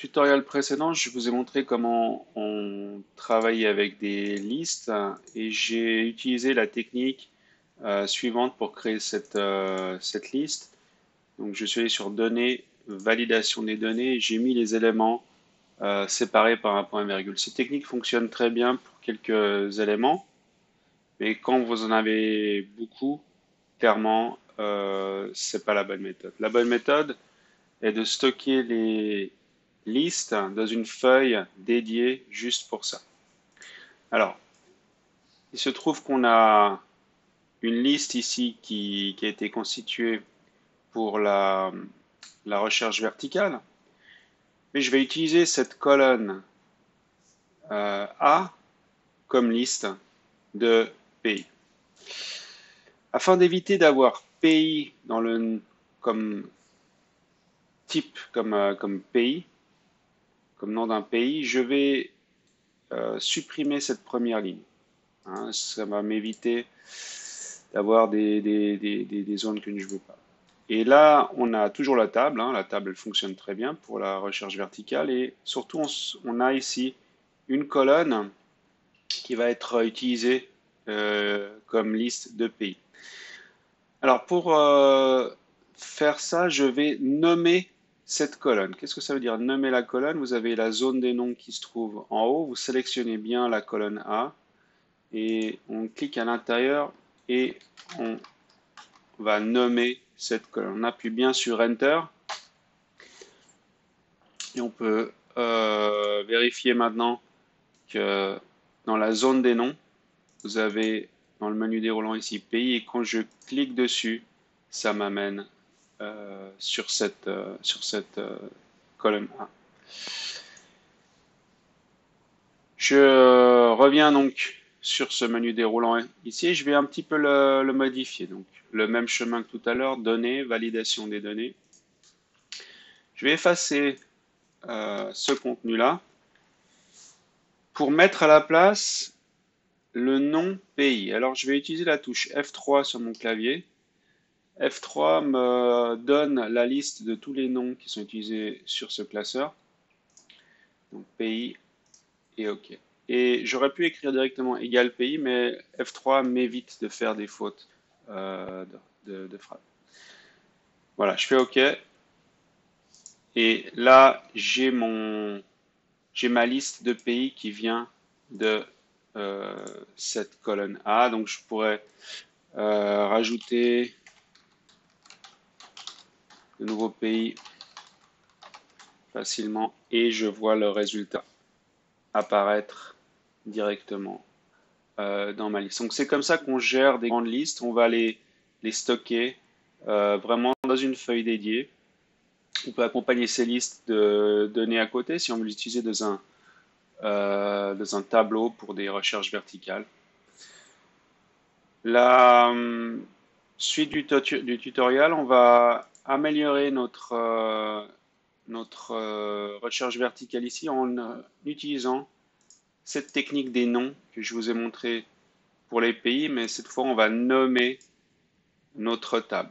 tutoriel précédent, je vous ai montré comment on travaille avec des listes et j'ai utilisé la technique suivante pour créer cette liste. Donc, je suis allé sur Données, validation des données et j'ai mis les éléments séparés par un point virgule. Cette technique fonctionne très bien pour quelques éléments, mais quand vous en avez beaucoup, clairement, c'est pas la bonne méthode. La bonne méthode est de stocker les listes dans une feuille dédiée juste pour ça. Alors, il se trouve qu'on a une liste ici qui a été constituée pour la recherche verticale, mais je vais utiliser cette colonne A comme liste de pays. Afin d'éviter d'avoir pays comme type, comme pays, comme nom d'un pays, je vais supprimer cette première ligne. Hein, ça va m'éviter d'avoir des zones que je ne veux pas. Et là, on a toujours la table. Hein, la table elle fonctionne très bien pour la recherche verticale. Et surtout, on a ici une colonne qui va être utilisée comme liste de pays. Alors, pour faire ça, je vais nommer cette colonne. Qu'est-ce que ça veut dire nommer la colonne? Vous avez la zone des noms qui se trouve en haut. Vous sélectionnez bien la colonne A et on clique à l'intérieur et on va nommer cette colonne. On appuie bien sur Enter et on peut vérifier maintenant que dans la zone des noms, vous avez dans le menu déroulant ici pays et quand je clique dessus, ça m'amène sur cette colonne A. Je reviens donc sur ce menu déroulant ici. Je vais un petit peu le modifier. Donc, le même chemin que tout à l'heure, données, validation des données. Je vais effacer ce contenu-là pour mettre à la place le nom pays. Alors, je vais utiliser la touche F3 sur mon clavier. F3 me donne la liste de tous les noms qui sont utilisés sur ce classeur. Donc, pays et OK. Et j'aurais pu écrire directement égal pays, mais F3 m'évite de faire des fautes de frappe. Voilà, je fais OK. Et là, j'ai ma liste de pays qui vient de cette colonne A. Donc, je pourrais rajouter de nouveaux pays facilement et je vois le résultat apparaître directement dans ma liste. Donc c'est comme ça qu'on gère des grandes listes. On va les stocker vraiment dans une feuille dédiée. On peut accompagner ces listes de données à côté si on veut l'utiliser dans un tableau pour des recherches verticales. La suite du tutoriel, on va améliorer notre recherche verticale ici en utilisant cette technique des noms que je vous ai montré pour les pays, mais cette fois on va nommer notre table.